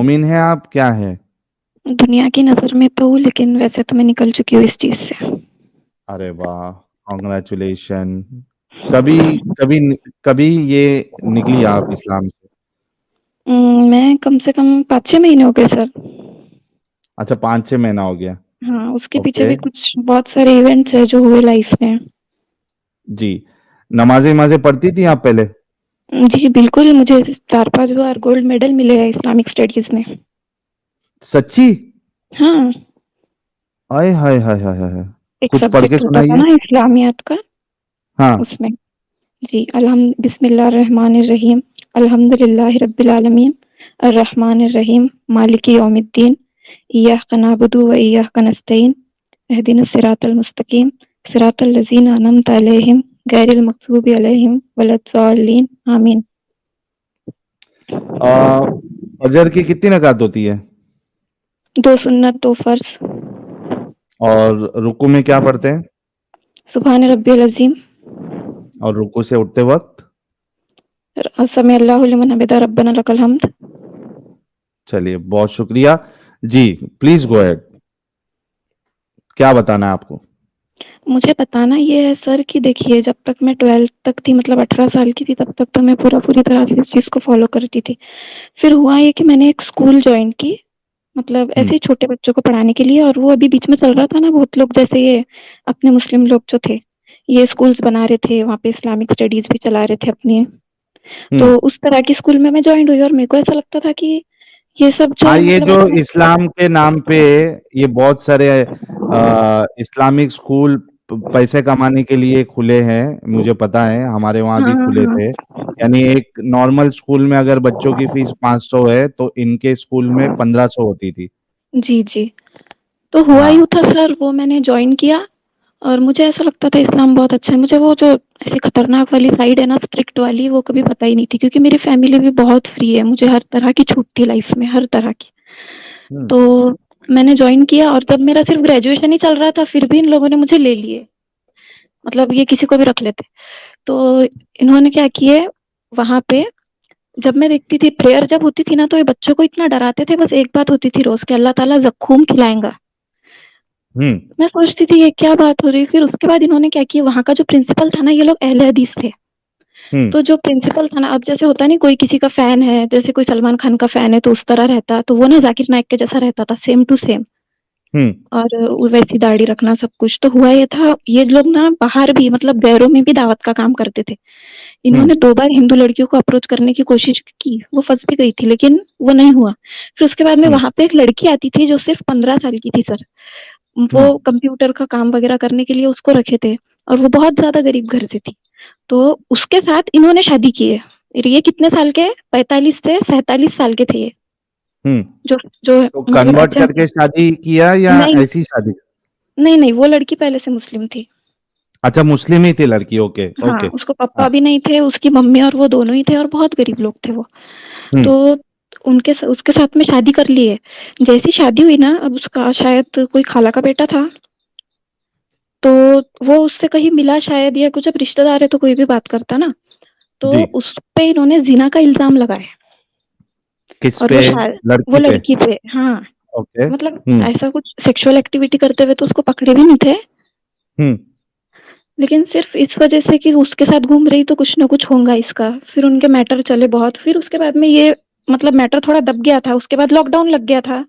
मोमिन है आप, क्या है? दुनिया की नज़र में तो हूँ, लेकिन वैसे तो मैं निकल चुकी हूँ इस चीज़ से। अरे वाह! कांग्रेचुलेशन। कभी कभी कभी ये निकली आप इस्लाम से? मैं कम से कम 5-6 महीने हो गए सर। अच्छा, 5-6 महीना हो गया। हाँ, उसके पीछे ओके। भी कुछ बहुत सारे इवेंट्स हैं जो हुए लाइफ में। जी। नमाज़ें पढ़ती थी आप पहले? जी, बिल्कुल, मुझे 4-5 बार गोल्ड मेडल मिले हैं इस्लामिक स्टडीज़ में। सच्ची? हाँ, आय हाय हाय हाय हाय हाय! एक कुछ पढ़ के सब्जेक्ट होता था सुनाइए। ना इस्लामियात का, हाँ। उसमें। जी, बिस्मिल्लाहिर्रहमानिर्रहीम, अल्हम्दुलिल्लाहि रब्बिल आलमीन, अर्रहमानिर्रहीम, मालिकि यौमिद्दीन, इय्याका नअबुदु व इय्याका नस्तईन, इहदिनस सिरातल मुस्तकीम, सिरातल लज़ीना अनअमता अलैहिम, गैरिल मग़ज़ूबि अलैहिम वलद्दाल्लीन, आमीन। अ, फजर की कितनी रकात होती है? 2 सुन्नत, 2 फ़र्ज़। और रुकू में क्या पढ़ते हैं? सुब्हान रब्बियल अज़ीम, और रुकू से उठते वक़्त? समी अल्लाहु लिमन हमिदा, रब्बना लकल हम्द। चलिए, बहुत शुक्रिया। जी, प्लीज़ गो अहेड। क्या बताना है आपको? मुझे बताना ये है सर कि देखिए, जब तक मैं 12th तक थी, मतलब 18 साल की थी, तब तक तो मैं पूरी तरह से इस चीज़ को फ़ॉलो करती थी। फिर हुआ ये कि मैंने एक स्कूल जॉइन की, मतलब हुँ, ऐसे ही छोटे बच्चों को पढ़ाने के लिए, और वो अभी बीच में चल रहा था ना, बहुत लोग जैसे ये अपने मुस्लिम लोग जो थे, ये स्कूल्स बना रहे थे, वहाँ पे इस्लामिक स्टडीज़ भी चला रहे थे अपनी। हुँ। तो उस तरह की स्कूल में मैं जॉइन हुई और मेरे को ऐसा लगता था कि ये सब जो हाँ, है ये मतलब जो ऐसा। इस्लाम के नाम पे ये बहुत सारे इस्लामिक स्कूल पैसे कमाने के लिए खुले हैं, मुझे पता है, हमारे वहाँ हाँ, भी खुले थे। हाँ। यानी एक नॉर्मल स्कूल में अगर बच्चों की फीस 500 है, तो इनके स्कूल में 1500 होती थी। जी, जी। तो हुआ यूँ हाँ। था सर, वो मैंने जॉइन किया और मुझे ऐसा लगता था इस्लाम बहुत अच्छा है। मुझे वो जो ऐसी खतरनाक वाली साइड है ना, स्ट्रिक्ट वाली, वो कभी पता ही नहीं थी, क्योंकि मेरी फैमिली भी बहुत फ्री है। मुझे हर तरह की छूट थी लाइफ में, हर तरह की। हुँ, तो मैंने जॉइन किया और जब मेरा सिर्फ ग्रेजुएशन ही चल रहा था, फिर भी इन लोगों ने मुझे ले लिए। मतलब ये किसी को भी रख लेते। तो इन्होंने क्या किए, वहाँ पे जब मैं देखती थी प्रेयर जब होती थी ना, तो ये बच्चों को इतना डराते थे। बस एक बात होती थी रोज़ कि अल्लाह ताला ज़क्कूम खिलाएगा। हुँ, मैं सोचती थी ये क्या बात हो रही है। फिर उसके बाद इन्होंने क्या किया, वहाँ का जो प्रिंसिपल था ना, ये लोग अहले हदीस थे। हुँ, तो जो प्रिंसिपल था ना, अब जैसे होता नहीं, कोई किसी का फैन है, जैसे कोई सलमान खान का फैन है तो उस तरह रहता, तो वो ना जाकिर नाइक के जैसा रहता था, सेम टू सेम। हुँ, और वैसी दाढ़ी रखना सब कुछ। तो हुआ ये था, ये लोग ना बाहर भी, मतलब गैरों में भी दावत का काम करते थे। हुँ, इन्होंने 2 बार हिंदू लड़कियों को अप्रोच करने की कोशिश की, वो फँस भी गई थी, लेकिन वो नहीं हुआ। फिर उसके बाद में हुँ, वहाँ पे एक लड़की आती थी जो सिर्फ़ 15 साल की थी सर। हुँ। वो कंप्यूटर का काम वग़ैरह करने के लिए उसको रखे थे, और वो बहुत ज़्यादा गरीब घर से थी। तो उसके साथ इन्होंने शादी की है। और ये कितने साल के, 45 से 47 साल के थे ये, हुँ। जो जो तो मतलब कन्वर्ट ऐसे हम। करके शादी किया या नहीं, ऐसी शादी? नहीं, वो लड़की पहले से मुस्लिम थी। अच्छा, मुस्लिम ही थी लड़की, ओके, हाँ, ओके। उसको हाँ। पापा भी नहीं थे, उसकी मम्मी और वो दोनों ही थे, और बहुत गरीब लोग थे वो। हुँ, तो उसके साथ में शादी कर ली है। जैसी शादी हुई ना, अब उसका शायद कोई खाला का बेटा था, तो वो उससे कहीं मिला शायद, या कुछ, अब रिश्तेदार है तो कोई भी बात करता ना, तो जी। उस पे इन्होंने ज़िना का इल्ज़ाम लगाया। किस और पे? वो लड़की पे? लड़की पे, हाँ, ओके। मतलब हुँ, ऐसा कुछ सेक्सुअल एक्टिविटी करते हुए तो उसको पकड़े भी नहीं थे, हुँ। लेकिन सिर्फ़ इस वज़ह से कि उसके साथ घूम रही तो कुछ ना कुछ होगा इसका। फिर उनके मैटर चले बहुत, फिर उसके बाद में ये, मतलब मैटर थोड़ा दब गया था, उसके बाद लॉकडाउन लग गया था।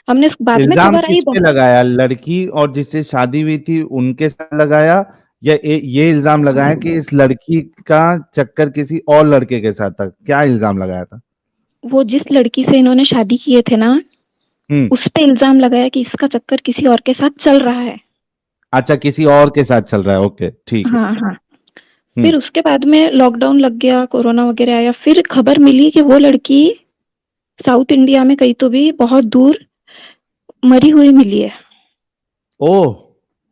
हमने बाद में इल्ज़ाम खबर आई किस पे लगाया? लड़की और जिससे शादी हुई थी उनके साथ लगाया, या ये इल्ज़ाम लगाया कि इस लड़की का चक्कर किसी और लड़के के साथ था? क्या इल्ज़ाम लगाया था? वो जिस लड़की से इन्होंने शादी किए थे ना, हुँ। उस पे इल्ज़ाम लगाया कि इसका चक्कर किसी और के साथ चल रहा है। अच्छा, किसी और के साथ चल रहा है, ओके, ठीक है। हाँ, हाँ। हुँ, फिर उसके बाद में लॉकडाउन लग गया, कोरोना वग़ैरह आया, फिर खबर मिली कि वो लड़की साउथ इंडिया में कहीं तो भी बहुत दूर मरी हुई मिली है। ओह!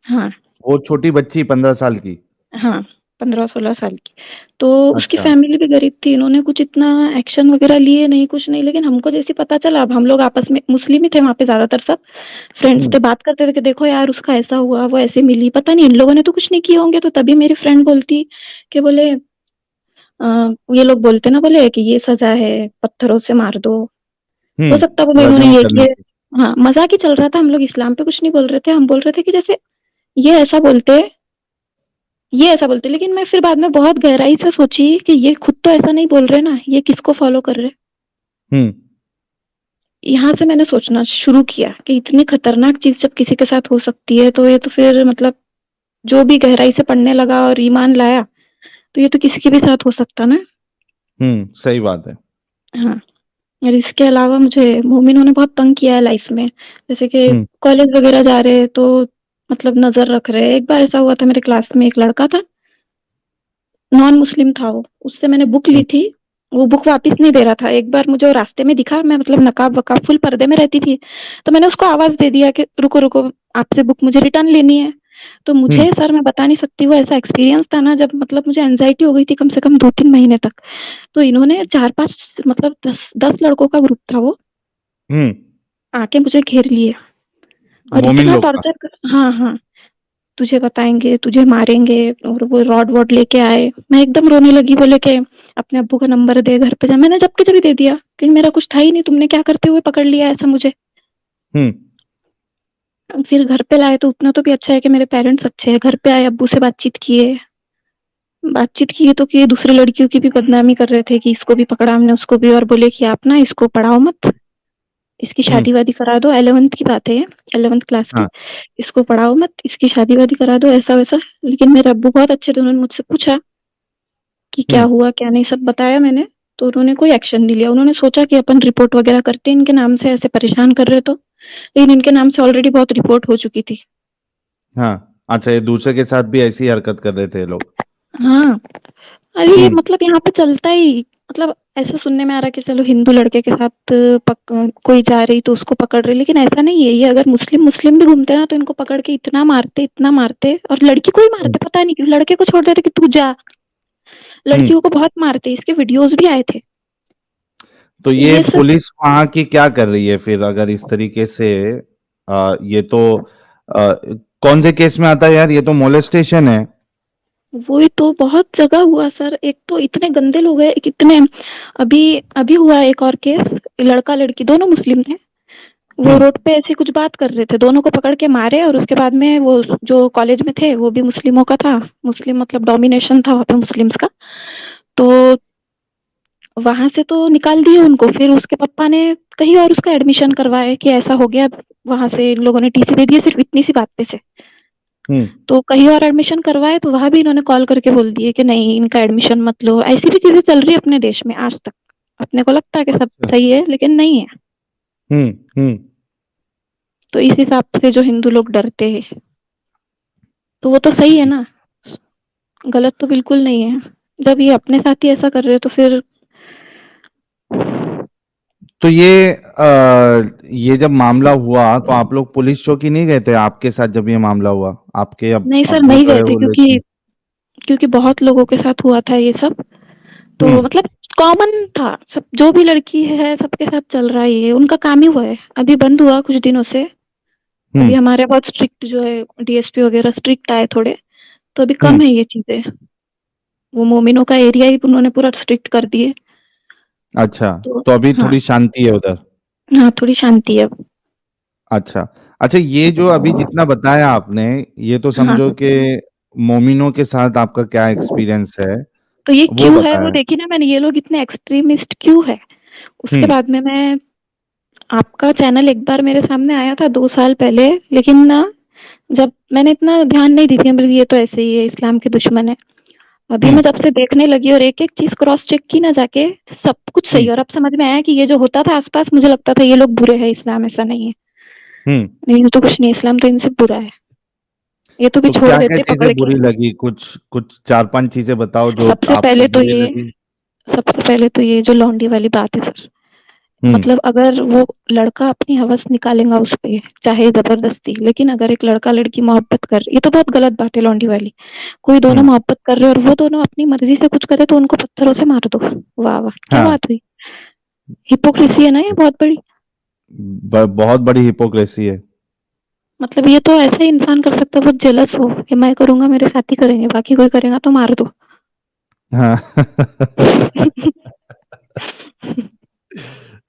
हाँ, वो छोटी बच्ची 15 साल की। हाँ, 15-16 साल की। तो उसकी अच्छा। फैमिली भी गरीब थी, इन्होंने कुछ इतना एक्शन वग़ैरह लिए नहीं, कुछ नहीं, लेकिन हमको जैसे ही पता चला, अब हम लोग आपस में, मुस्लिम ही थे वहाँ पे ज़्यादातर सब, फ्रेंड्स हुँ, थे, बात करते थे कि देखो यार उसका ऐसा हुआ, वो ऐसे मिली, पता नहीं इन लोगों ने तो कुछ नहीं किए होंगे। तो तभी मेरी फ्रेंड बोलती कि बोले ये लोग बोलते ना, बोले कि ये सज़ा है, पत्थरों से मार दो, हो सकता है वो इन्होंने रजम ये करने किए। की। हाँ, मज़ाक ही चल रहा था, हम लोग इस्लाम पे कुछ नहीं बोल रहे थे, हम बोल रहे थे कि जैसे ये ऐसा बोलते, ये ऐसा बोलते, लेकिन मैं फिर बाद में बहुत गहराई से सोची कि ये खुद तो ऐसा नहीं बोल रहे ना, ये किसको फॉलो कर रहे। हुँ, यहाँ से मैंने सोचना शुरू किया कि इतनी खतरनाक चीज़ जब किसी के साथ हो सकती है, तो ये तो फिर मतलब जो भी गहराई से पढ़ने लगा और ईमान लाया, तो ये तो किसी के भी साथ हो सकता ना। सही बात है। हाँ, और इसके अलावा मुझे मोमिनों ने बहुत तंग किया है लाइफ में। जैसे कि हुँ, कॉलेज वगैरह जा रहे हैं तो मतलब नज़र रख रहे हैं। एक बार ऐसा हुआ था, मेरे क्लास में एक लड़का था, नॉन मुस्लिम था वो, उससे मैंने बुक ली हुँ, थी, वो बुक वापस नहीं दे रहा था। एक बार मुझे वो रास्ते में दिखा, मैं मतलब नकाब-वकाब फुल पर्दे में रहती थी, तो मैंने उसको आवाज़ दे दिया कि रुको, रुको, आपसे बुक मुझे रिटर्न लेनी है। तो हुँ, मुझे सर मैं बता नहीं सकती, वो ऐसा एक्सपीरियंस था ना, जब मतलब मुझे एंग्ज़ायटी हो गई थी कम से कम 2-3 महीने तक। तो इन्होंने 4-5 मतलब 10 लड़कों का ग्रुप था वो, हुँ, आके मुझे घेर लिए और मोमिन इतना लोग का। टॉर्चर कर, हाँ, हाँ, तुझे बताएँगे, तुझे मारेंगे, और वो रॉड-वॉड लेके आए। मैं एकदम रोने लगी, बोले कि अपने अब्बू का नंबर दे, घर पे जा। मैंने जब के जभी दे दिया, क्योंकि मेरा कुछ था ही नहीं, तुमने क्या करते हुए पकड़ लिया ऐसा मुझे। हुँ, फिर घर पे लाए तो उतना तो भी अच्छा है कि मेरे पेरेंट्स अच्छे हैं। घर पे आए, अब्बू से बातचीत किए तो कि दूसरी लड़कियों की भी बदनामी कर रहे थे कि इसको भी पकड़ा हमने, उसको भी, और बोले कि आप ना इसको पढ़ाओ मत, इसकी हुँ, शादी-वादी करा दो। 11th की बात है ये, 11th क्लास की। हाँ, इसको पढ़ाओ मत, इसकी शादी-वादी करा दो, ऐसा-वैसा। लेकिन मेरे अब्बू बहुत अच्छे थे, उन्होंने मुझसे पूछा कि हुँ, क्या हुआ, क्या नहीं, सब बताया मैंने। तो उन्होंने कोई एक्शन नहीं लिया। उन्होंने सोचा कि अपन रिपोर्ट वगैरह करते हैं, इनके नाम से ऐसे परेशान कर रहे तो। लेकिन इनके नाम से ऑलरेडी बहुत रिपोर्ट हो चुकी थी। हाँ। अच्छा, ये दूसरे के साथ भी ऐसी हरकत कर रहे थे ये लोग। हाँ, अरे ये हुँ, मतलब यहाँ पे चलता ही, मतलब ऐसा सुनने में आ रहा है कि चलो हिंदू लड़के के साथ कोई जा रही तो उसको पकड़ रहे, लेकिन ऐसा नहीं है। ये अगर मुस्लिम मुस्लिम भी घूमते ना तो इनको पकड़ के इतना मारते, और लड़की को ही हुँ, मारते, पता नहीं क्यों लड़के को छोड़ देते कि तू जा। हुँ। लड़कियों को बहुत मारते, इसके वीडियोस भी आए थे। तो तो ये ये सब पुलिस वहाँ की क्या कर रही है फिर अगर इस तरीके से ये तो कौन से केस में आता है यार? ये तो मोलेस्टेशन है। वही तो बहुत जगह हुआ सर। एक तो इतने गंदे लोग हैं, कितने। अभी अभी हुआ एक और केस, लड़का लड़की दोनों मुस्लिम थे। वो हुँ, रोड पे ऐसी कुछ बात कर रहे थे, दोनों को पकड़ के मारे, और उसके बाद में वो जो कॉलेज में थे वो भी मुस्लिमों का था, मुस्लिम मतलब डोमिनेशन था वहाँ पे मुस्लिम्स का। तो वहां से तो निकाल दिए उनको, फिर उसके पापा ने कहीं और उसका एडमिशन करवाए कि ऐसा हो गया। वहां से इन लोगों ने टीसी दे दिए सिर्फ इतनी सी बात पे से। हुँ। तो कहीं और एडमिशन करवाए तो वहां भी इन्होंने कॉल करके बोल दिए कि नहीं, इनका एडमिशन मत लो। ऐसी भी चीजें चल रही है अपने देश में आज तक। अपने को लगता है कि सब अच्छा। सही है, लेकिन नहीं है। हुँ, हुँ। तो इस हिसाब से जो हिंदू लोग डरते हैं, तो वो तो सही है ना, गलत तो बिल्कुल नहीं है। जब ये अपने साथ ही ऐसा कर रहे हो तो फिर तो ये जब मामला हुआ तो आप लोग पुलिस चौकी नहीं गए थे आपके साथ जब ये मामला हुआ? आपके नहीं सर, अब्बू नहीं जो गए है थे, वो क्योंकि लेके क्योंकि बहुत लोगों के साथ हुआ था ये सब। हुँ, तो मतलब कॉमन था, सब जो भी लड़की है सबके साथ चल रहा है, ये उनका काम ही हुआ है। अभी बंद हुआ कुछ दिनों से। हुँ, अभी हमारे बहुत स्ट्रिक्ट जो है, डीएसपी वगैरह स्ट्रिक्ट आए थोड़े, तो अभी हुँ। कम है ये चीजें। वो मोमिनों का एरिया ही उन्होंने पूरा स्ट्रिक्ट कर दिए। अच्छा, तो तो अभी हाँ, थोड़ी शांति है उधर। हाँ, थोड़ी शांति है अब। अच्छा। अच्छा, ये जो अभी जितना बताया आपने, ये तो हाँ, समझो कि मोमिनों के साथ आपका क्या एक्सपीरियंस है, तो ये वो क्यों है वो बताया। देखी ना मैंने, ये लोग इतने एक्सट्रीमिस्ट क्यों है। हुँ, उसके बाद में मैं, आपका चैनल एक बार मेरे सामने आया था 2 साल पहले, लेकिन ना जब मैंने इतना ध्यान नहीं दी थी, मतलब ये तो ऐसे ही है, इस्लाम के दुश्मन है। अभी हुँ, मैं जब से देखने लगी और एक-एक चीज़ क्रॉस चेक की ना जाके, सब कुछ सही हुँ, है। और अब समझ में आया कि ये जो होता था आस-पास, मुझे लगता था ये लोग बुरे हैं, इस्लाम ऐसा नहीं है। हुँ। नहीं तो कुछ नहीं, इस्लाम तो इनसे बुरा है। ये तो भी तो छोड़ क्या-क्या देते चीज़ें पकड़ के। बुरी लगी? कुछ कुछ 4-5 चीज़ें बताओ जो सबसे आपको पहले तो बुरी ये लगी? सबसे पहले तो ये जो लौंडी वाली बात है सर। हुँ, मतलब अगर वो लड़का अपनी हवस निकालेगा उस पे, चाहे ज़बरदस्ती, लेकिन अगर एक लड़का-लड़की मोहब्बत कर, ये तो बहुत गलत बात है लौंडी वाली। कोई दोनों हुँ, मोहब्बत कर रहे हैं और वो दोनों अपनी मर्ज़ी से कुछ करे तो उनको पत्थरों से मार दो। वाह, वाह! क्या हाँ। बात हुई? हिपोक्रेसी है ना ये बहुत बड़ी। बहुत बड़ी हिपोक्रेसी है। मतलब ये तो ऐसा ही इंसान कर सकता है, बहुत जेलस हो कि मैं करूँगा मेरे साथी करेंगे, बाकी कोई करेगा तो मार दो। हाँ।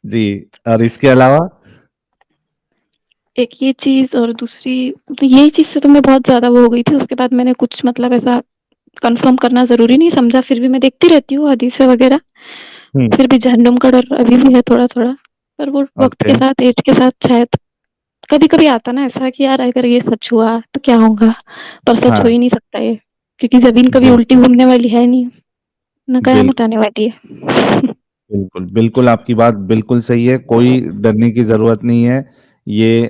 जी, और इसके अलावा? एक ये चीज़ और दूसरी तो यही चीज़ से तो मैं बहुत ज़्यादा वो हो गई थी, उसके बाद मैंने कुछ मतलब ऐसा कन्फर्म करना ज़रूरी नहीं समझा, फिर भी मैं देखती रहती हूँ हदीसें वगैरह, हुँ, फिर भी जहन्नुम का डर अभी भी है थोड़ा-थोड़ा, पर वो वक़्त ओके, के साथ, एज के साथ शायद कभी-कभी आता ना ऐसा कि यार अगर ये सच हुआ तो क्या होगा? पर सच हो हाँ, ही नहीं सकता ये, क्योंकि ज़मीन कभी उल्टी बिल्कुल, घूमने वाली है नहीं, ना कयामत बिल्कुल, आने वाली है। बिल्कुल, बिल्कुल आपकी बात बिल्कुल सही है, कोई डरने की ज़रूरत नहीं है। ये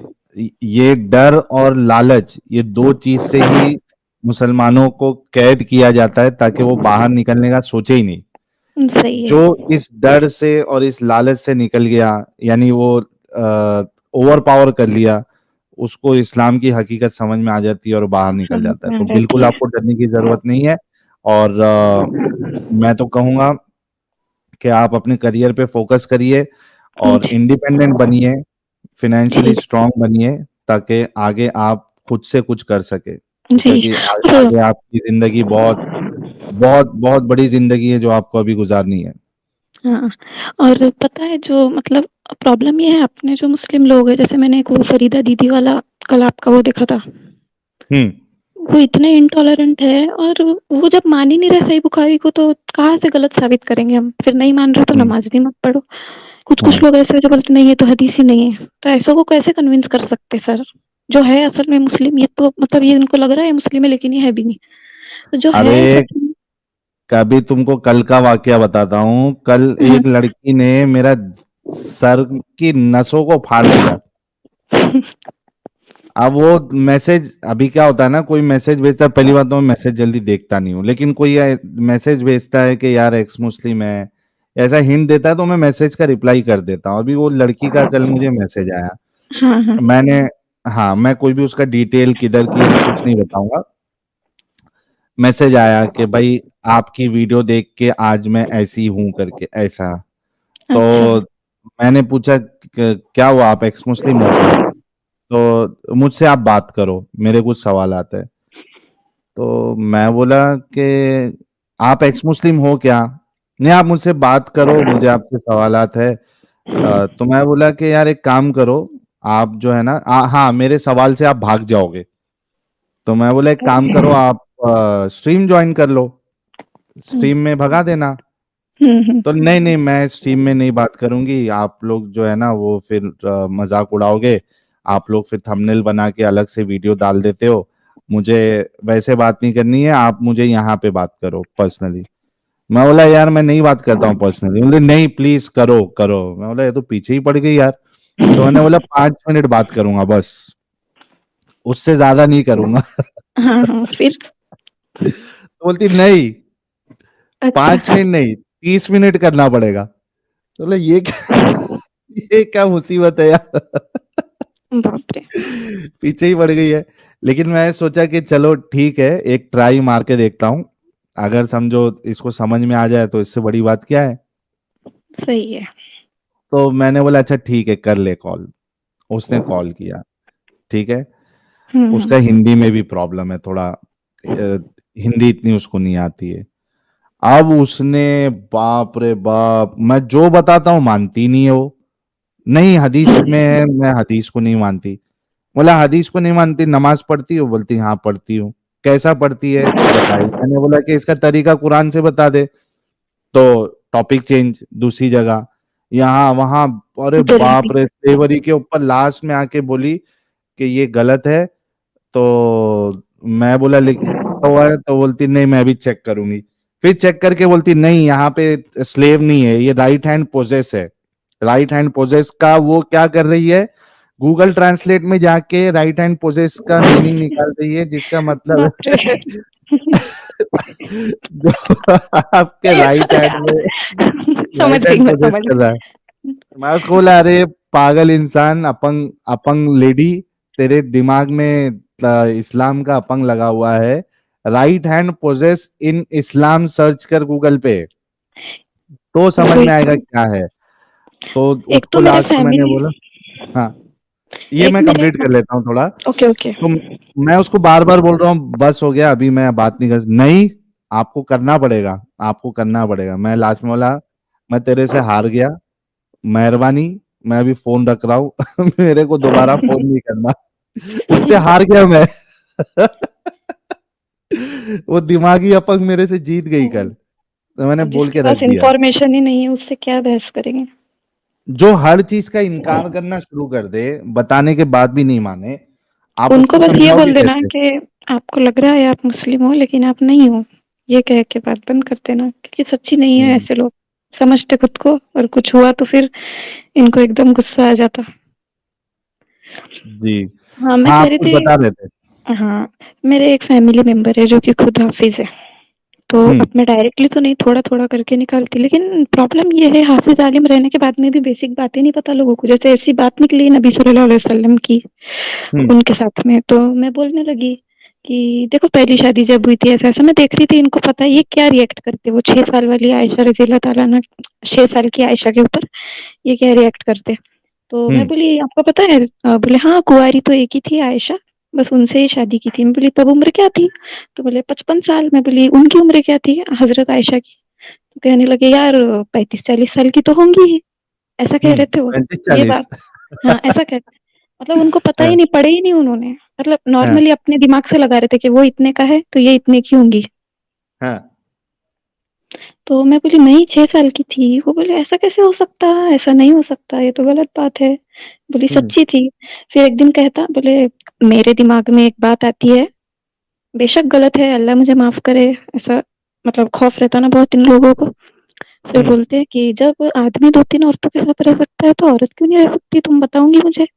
ये डर और लालच, ये 2 चीज़ से ही मुसलमानों को कैद किया जाता है ताकि वो बाहर निकलने का सोचे ही नहीं। सही है। जो इस डर से और इस लालच से निकल गया, यानी वो ओवर पावर कर लिया, उसको इस्लाम की हकीकत समझ में आ जाती है और बाहर निकल समझ जाता है। में आ तो जाती बिल्कुल है। आपको डरने की ज़रूरत नहीं है और मैं तो कहूँगा कि आप अपने करियर पे फ़ोकस करिए और जी, इंडिपेंडेंट बनिए, फाइनेंशियली जी, स्ट्रॉन्ग बनिए ताकि आगे आप खुद से कुछ कर सकें। जी। क्योंकि और आगे आपकी ज़िंदगी बहुत, बहुत, बहुत बड़ी ज़िंदगी है जो आपको अभी गुज़ारनी है। हाँ, और पता है जो मतलब प्रॉब्लम ये है अपने जो मुस्लिम लोग हैं, जैसे मैंने एक वो फरीदा दीदी वाला कल आपका वो देखा था, हुँ, वो इतने इंटॉलरेंट है और वो जब मान ही नहीं रहे सही बुखारी को तो कहाँ से गलत साबित करेंगे हम? फिर नहीं मान रहे तो हुँ, नमाज़ भी मत पढ़ो। कुछ-कुछ हाँ। लोग ऐसे हैं जो बोलते नहीं ये तो हदीस ही नहीं है, तो ऐसों को कैसे कन्विंस कर सकते हैं सर? जो है असल में मुस्लिम ये तो मतलब ये इनको लग रहा है मुस्लिम है लेकिन ये है भी नहीं। तो जो है अरे, सच में कभी तुमको कल का वाकया बताता हूँ। कल हाँ, एक लड़की ने मेरा सर की नसों को फाड़ दिया। अब वो मैसेज, अभी क्या होता है ना, कोई मैसेज भेजता है, पहली बात तो मैं मैसेज जल्दी देखता नहीं हूँ, लेकिन कोई मैसेज भेजता है कि यार एक्स मुस्लिम है, ऐसा हिंट देता है तो मैं मैसेज का रिप्लाई कर देता हूँ। अभी वो लड़की का कल मुझे मैसेज आया, हाँ, हाँ। मैंने, हाँ, मैं कोई भी उसका डिटेल किधर की है मैं कुछ नहीं बताऊंगा। मैसेज आया कि भाई आपकी वीडियो देख के आज मैं ऐसी हूं करके ऐसा। तो अच्छा, मैंने पूछा क्या हुआ, आप एक्स मुस्लिम हो क्या? तो मुझसे आप बात करो, मेरे कुछ सवाल आते हैं। तो मैं बोला कि आप एक्स मुस्लिम हो क्या? नहीं, आप मुझसे बात करो, मुझे आपसे सवालात है। तो मैं बोला कि यार एक काम करो, आप जो है ना, हाँ, मेरे सवाल से आप भाग जाओगे। तो मैं बोला एक काम करो, आप स्ट्रीम ज्वाइन कर लो, हुँ, स्ट्रीम में भगा देना। हुँ, हुँ। तो नहीं नहीं, मैं स्ट्रीम में नहीं बात करूंगी, आप लोग जो है ना वो फिर मजाक उड़ाओगे, आप लोग फिर थंबनेल बना के अलग से वीडियो डाल देते हो, मुझे वैसे बात नहीं करनी है, आप मुझे यहाँ पे बात करो पर्सनली। मैं बोला यार मैं नहीं बात करता हूँ पर्सनली, बोले नहीं प्लीज करो करो। मैं बोला ये तो पीछे ही पड़ गई यार। तो मैंने बोला 5 मिनट बात करूंगा बस, उससे ज्यादा नहीं करूंगा। हाँ, हाँ, फिर? तो बोलती नहीं, अच्छा, 5 मिनट नहीं, 30 मिनट करना पड़ेगा। तो बोला ये क्या, ये क्या मुसीबत है यार। बाप रे! पीछे ही पड़ गई है। लेकिन मैं सोचा कि चलो ठीक है, एक ट्राई मार के देखता हूँ, अगर समझो इसको समझ में आ जाए तो इससे बड़ी बात क्या है। सही है। तो मैंने बोला अच्छा ठीक है कर ले कॉल। उसने कॉल किया, ठीक है। हुँ, हुँ। उसका हिंदी में भी प्रॉब्लम है थोड़ा, हिंदी इतनी उसको नहीं आती है। अब उसने, बाप रे बाप, मैं जो बताता हूँ मानती नहीं है वो। नहीं हदीस में है, मैं हदीस को नहीं मानती। बोला हदीस को नहीं मानती, नमाज पढ़ती हो? बोलती हाँ पढ़ती हूँ। कैसा पढ़ती है बताई, मैंने बोला कि इसका तरीका कुरान से बता दे। तो टॉपिक चेंज, दूसरी जगह, यहाँ वहां, अरे जलेबी। बाप रे, तेवरी के ऊपर लास्ट में आके बोली कि ये गलत है। तो मैं बोला लिखा हुआ है? तो बोलती नहीं मैं अभी चेक करूंगी। फिर चेक करके बोलती नहीं यहाँ पे स्लेव नहीं है, ये राइट हैंड पोजेस है। राइट हैंड पोजेस का वो क्या कर रही है, गूगल ट्रांसलेट में जाके राइट हैंड पोजेस का मीनिंग निकाल रही है, जिसका मतलब बाप रे! है जो आपके राइट हैंड में समझ राइट गई हैंड मैं, पोजेस समझ कर गई। रहा है। मैं उसको बोला अरे पागल इंसान, अपंग अपंग लेडी, तेरे दिमाग में इस्लाम का अपंग लगा हुआ है। राइट हैंड पोजेस इन इस्लाम सर्च कर गूगल पे, तो समझ वही में आएगा तो। क्या है। तो एक तो उसको मेरे लास्ट में मैंने फैमिली बोला, हाँ, ये एक मैं मेरे कंप्लीट कर लेता हूँ थोड़ा। Okay, okay. तो मैं उसको बार बार बोल रहा हूँ बस हो गया अभी मैं बात नहीं कर, नहीं, आपको करना पड़ेगा, आपको करना पड़ेगा। मैं लास्ट में बोला मैं तेरे से हार गया, मेहरबानी, मैं अभी फोन रख रहा हूँ मेरे को दोबारा फोन नहीं करना। उससे हार गया मैं वो दिमागी अपंग मेरे से जीत गई कल, तो मैंने अब बोल जिसके के रख पास दिया। इंफॉर्मेशन ही नहीं है उससे क्या बहस करेंगे। जो हर चीज का इनकार करना शुरू कर दे, बताने के बाद भी नहीं माने, आप उनको उसको बस ये समझाओगे बोल देना कैसे? कि आपको लग रहा है आप मुस्लिम हो लेकिन आप नहीं हो, ये कह के बात बंद कर देना, क्योंकि सच्ची नहीं है हम्म, ऐसे लोग, समझते खुद को और कुछ हुआ तो फिर इनको एकदम गुस्सा आ जाता। जी। हाँ, मैं हाँ, कह आप रही कुछ थी। बता रहे थे। हाँ, मेरे एक फैमिली मेंबर है जो कि खुद हाफिज है, तो हम्म। अब मैं डायरेक्टली तो नहीं, थोड़ा-थोड़ा करके निकालती, लेकिन प्रॉब्लम ये है हाफिज आलिम रहने के बाद में भी बेसिक बातें नहीं पता लोगों को। जैसे ऐसी बात निकली नबी सल्लल्लाहु अलैहि वसल्लम की हम्म। उनके साथ में, तो मैं बोलने लगी कि देखो पहली शादी जब हुई थी ऐसा-ऐसा, मैं देख रही थी इनको पता है ये क्या रिएक्ट करते, वो 6 साल वाली आयशा रज़ी अल्लाह ताला अन्हा, 6 साल की आयशा के ऊपर ये क्या रिएक्ट करते। तो मैं हम्म। बोली आपको पता है? बोले हाँ, कुँवारी तो एक ही थी आयशा, बस उनसे ही शादी की थी। मैं बोली तब उम्र क्या थी? तो बोले 55 साल। मैं बोली उनकी उम्र क्या थी हज़रत आयशा की? तो कहने लगे यार 35-40 साल की तो होंगी ही, ऐसा कह रहे थे वो। पैंतीस ये चालीस बात, हाँ, ऐसा कह, मतलब उनको पता ही हाँ, नहीं, पढ़े ही नहीं उन्होंने। मतलब हाँ, नॉर्मली अपने दिमाग से लगा रहे थे कि वो इतने का है, तो ये इतने की होंगी। हाँ। तो मैं बोली नहीं 6 साल की थी। वो बोले ऐसा कैसे हो सकता है? ऐसा नहीं हो सकता, ये तो गलत बात है। बोली हम्म। सच्ची थी। फिर एक दिन कहता, बोले मेरे दिमाग में एक बात आती है, बेशक गलत है, अल्लाह मुझे माफ़ करे, ऐसा मतलब खौफ रहता ना बहुत इन लोगों को। फिर हम्म। बोलते हैं कि जब आदमी 2-3 औरतों के साथ रह सकता है, तो औरत क्यों नहीं रह सकती? तुम बताऊँगी मुझे?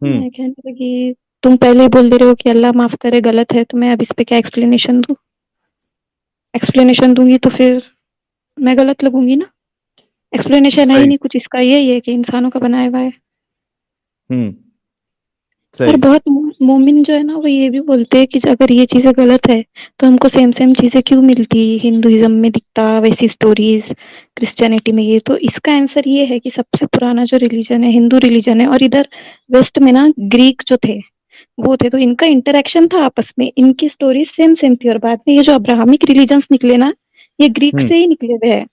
हम्म। मैं कहने लगी तुम पहले ही बोल दे रहे हो कि अल्लाह माफ़ करे गलत है, तो मैं अब इस पे क्या एक्सप्लेनेशन दूँ? एक्सप्लेनेशन दूँगी तो फिर मैं गलत लगूँगी ना। एक्सप्लेनेशन है ही सही। नहीं कुछ, इसका यही है कि इंसानों का बनाया हुआ है। हम्म। और सही। बहुत मोमिन जो है ना वो ये भी बोलते हैं कि अगर ये चीज़ें गलत है तो हमको सेम सेम चीज़ें क्यों मिलती, हिंदुइज्म में दिखता वैसी स्टोरीज, क्रिश्चियनिटी में ये। तो इसका आंसर ये है कि सबसे पुराना जो रिलीजन है हिंदू रिलीजन है, और इधर वेस्ट में ना ग्रीक जो थे वो थे, तो इनका इंटरेक्शन था आपस में, इनकी स्टोरीज सेम सेम थी। और बाद में ये जो अब्राहमिक रिलीजन्स निकले ना, ये ग्रीक हम्म। से ही निकले हुए हैं।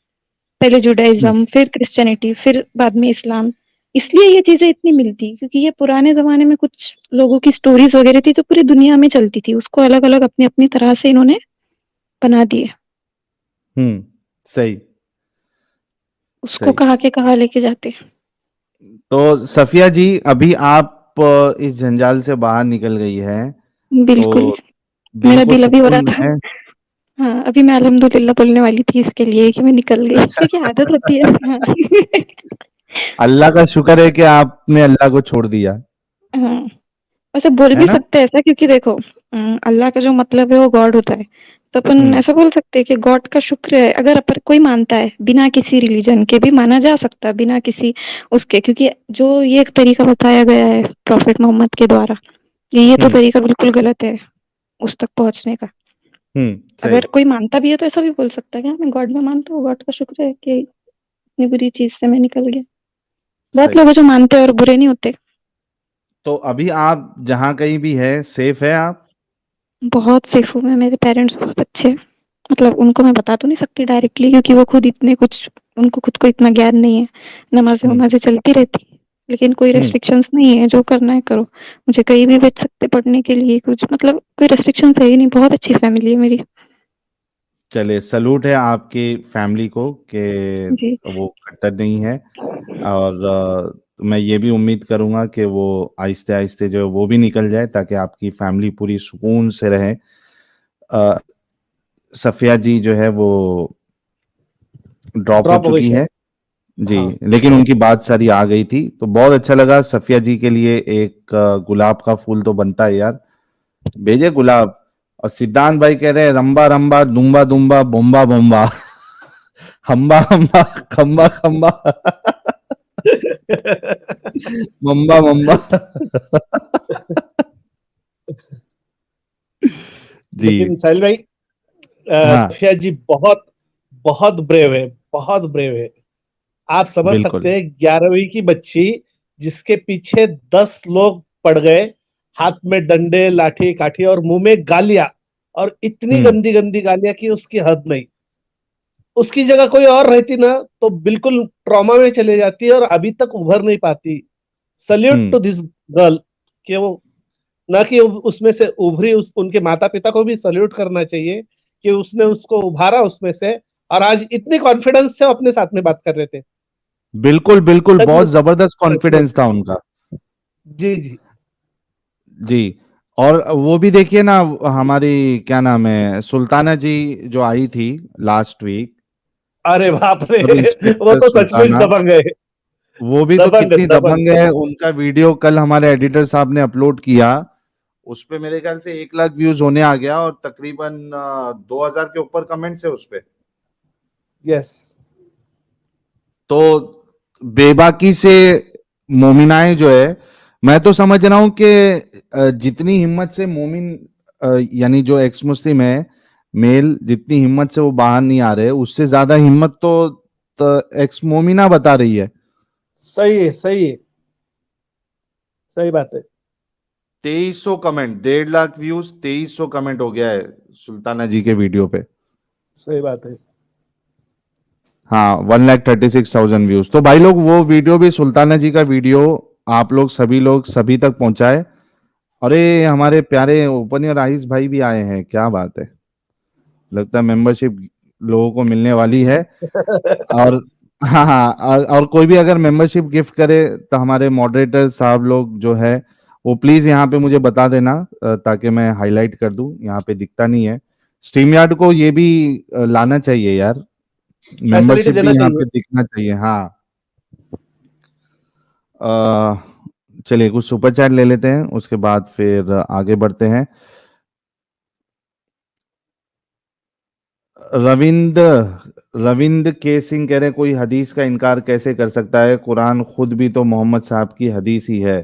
पहले हम्म। जुडाइज्म, फिर क्रिश्चियनिटी, फिर बाद में इस्लाम। इसलिए ये चीजें इतनी मिलती, क्योंकि ये पुराने जमाने में कुछ लोगों की स्टोरीज वगैरह थी जो पूरी दुनिया में चलती थी, उसको अलग अलग अपनी अपनी तरह से इन्होंने बना दिए, हम्म। सही। उसको सही। कहा के कहा लेके जाते। तो सफिया जी, अभी आप इस जंजाल से बाहर निकल गई है, बिल्कुल। तो दिल मेरा को दिल अभी हो रहा सुकून था। है। हाँ, अभी मैं अल्हम्दुलिल्लाह बोलने वाली थी इसके लिए कि मैं निकल गई, क्योंकि आदत होती है। हाँ। अल्लाह का शुक्र है कि आपने अल्लाह को छोड़ दिया, हाँ। वैसे बोल है भी ना? सकते हैं ऐसा, क्योंकि देखो अल्लाह का जो मतलब है वो गॉड होता है, तो अपन हम्म। ऐसा बोल सकते हैं कि गॉड का शुक्र है अगर अपन कोई मानता है, बिना किसी रिलीजन के भी माना जा सकता है, बिना किसी उसके, क्योंकि जो ये एक तरीका बताया गया है प्रॉफिट मोहम्मद के द्वारा, ये तो हम्म। तरीका बिल्कुल गलत है उस तक पहुंचने का। हम्म। सही। अगर कोई मानता भी है तो ऐसा भी बोल सकता है कि हाँ, मैं गॉड में मानता हूँ, गॉड का शुक्र है कि इतनी बुरी चीज से मैं निकल गया। बहुत सही। लोग हैं जो मानते हैं और बुरे नहीं होते। तो अभी आप जहां कहीं भी है, सेफ है आप? बहुत सेफ हूँ मैं, मेरे पेरेंट्स बहुत अच्छे हैं। मतलब उनको मैं बता तो नहीं सकती डायरेक्टली, क्योंकि वो खुद इतने कुछ, उनको खुद को इतना ज्ञान नहीं है। हम्म। नमाज़ें-वमाज़ें चलती रहती हैं, लेकिन कोई हम्म। रेस्ट्रिक्शंस नहीं है, जो करना है करो। मुझे कहीं भी भेज सकते पढ़ने के लिए, कुछ मतलब कोई रेस्ट्रिक्शंस है ही नहीं, बहुत अच्छी फैमिली है मेरी। चलिए, सलूट है आपकी फैमिली को कि जी। वो कट्टर नहीं है। और मैं ये भी उम्मीद करूंगा कि वो आहिस्ते आहिस्ते जो है वो भी निकल जाए, ताकि आपकी फैमिली पूरी सुकून से रहे। अ, सफिया जी जो है वो ड्रॉप हो ड्रॉप हो गई चुकी शायद। है। जी, हाँ। लेकिन उनकी बात सारी आ गई थी, तो बहुत अच्छा लगा। सफिया जी के लिए एक गुलाब का फूल तो बनता है यार, भेजे गुलाब। और सिद्धांत भाई कह रहे हैं रंबा रंबा दुम्बा दुम्बा बोम्बा बोम्बा हम्बा हम्बा खम्बा खम्बा मम्बा मम्बा जी। लेकिन साहिल भाई, हाँ, सफिया जी बहुत बहुत ब्रेव है, बहुत ब्रेव है। आप समझ बिल्कुल। सकते हैं 11वीं की बच्ची जिसके पीछे 10 लोग पड़ गए, हाथ में डंडे लाठी काठी और मुंह में गालियां, और इतनी हम्म। गंदी गंदी गालियां कि उसकी हद नहीं। उसकी जगह कोई और रहती ना तो बिल्कुल ट्रॉमा में चले जाती है और अभी तक उभर नहीं पाती। सल्यूट टू दिस गर्ल कि वो ना कि उसमें से उभरी, उनके माता पिता को भी सल्यूट करना चाहिए कि उसने उसको उभारा उसमें से, और आज इतनी कॉन्फिडेंस से अपने साथ में बात कर रहे थे। बिल्कुल बिल्कुल, बहुत सचमुच, जबरदस्त सचमुच। कॉन्फिडेंस था उनका। जी जी। जी। और वो भी देखिए ना, हमारी क्या नाम है, सुल्ताना जी जो आई थी लास्ट वीक, अरे बाप रे, सब वो इंस्पेक्टर तो सचमुच सुल्ताना, दबंग है। वो भी तो दबंग कितनी दबंग। दबंग है। उनका वीडियो कल हमारे एडिटर साहब ने अपलोड किया, उस पे मेरे ख्याल से 1 लाख व्यूज होने आ गया और तकरीबन 2000 के ऊपर कमेंट्स है उस पे। यस। तो बेबाकी से मोमिनाएं जो है, मैं तो समझ रहा हूं कि जितनी हिम्मत से मोमिन यानी जो एक्स मुस्लिम है मेल, जितनी हिम्मत से वो बाहर नहीं आ रहे, उससे ज्यादा हिम्मत तो एक्स मोमिना बता रही है। सही है, सही है, सही बात है। 2300 कमेंट, 1.5 लाख व्यूज, 2300 कमेंट हो गया है सुल्ताना जी के वीडियो पे। सही बात है। हाँ, 1,36,000 व्यूज। तो भाई लोग, वो वीडियो भी, सुल्ताना जी का वीडियो, आप लोग सभी तक पहुंचाए। अरे हमारे प्यारे ओपन आइस भाई भी आए हैं, क्या बात है। लगता है मेंबरशिप लोगों को मिलने वाली है। और हाँ हाँ, और कोई भी अगर मेंबरशिप गिफ्ट करे तो हमारे मॉडरेटर साहब लोग जो है, वो प्लीज यहाँ पे मुझे बता देना, ताकि मैं हाईलाइट कर दूं। यहाँ पे दिखता नहीं है। स्ट्रीम यार्ड को ये भी लाना चाहिए यार, फैसिलिटी मेंबरशिप भी देना यहाँ चाहिए। पे दिखना चाहिए। हाँ। अ, चलिए कुछ सुपर चैट ले लेते हैं, उसके बाद फिर आगे बढ़ते हैं। रविंद्र के सिंह कह रहे हैं, कोई हदीस का इनकार कैसे कर सकता है, कुरान खुद भी तो मोहम्मद साहब की हदीस ही है।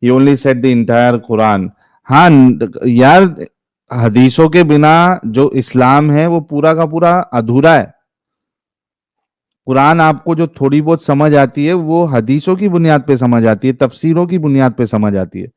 He only said the entire Quran. हाँ यार, हदीसों के बिना जो इस्लाम है वो पूरा का पूरा अधूरा है। कुरान आपको जो थोड़ी बहुत समझ आती है वो हदीसों की बुनियाद पे समझ आती है, तफसीरों की बुनियाद पे समझ आती है।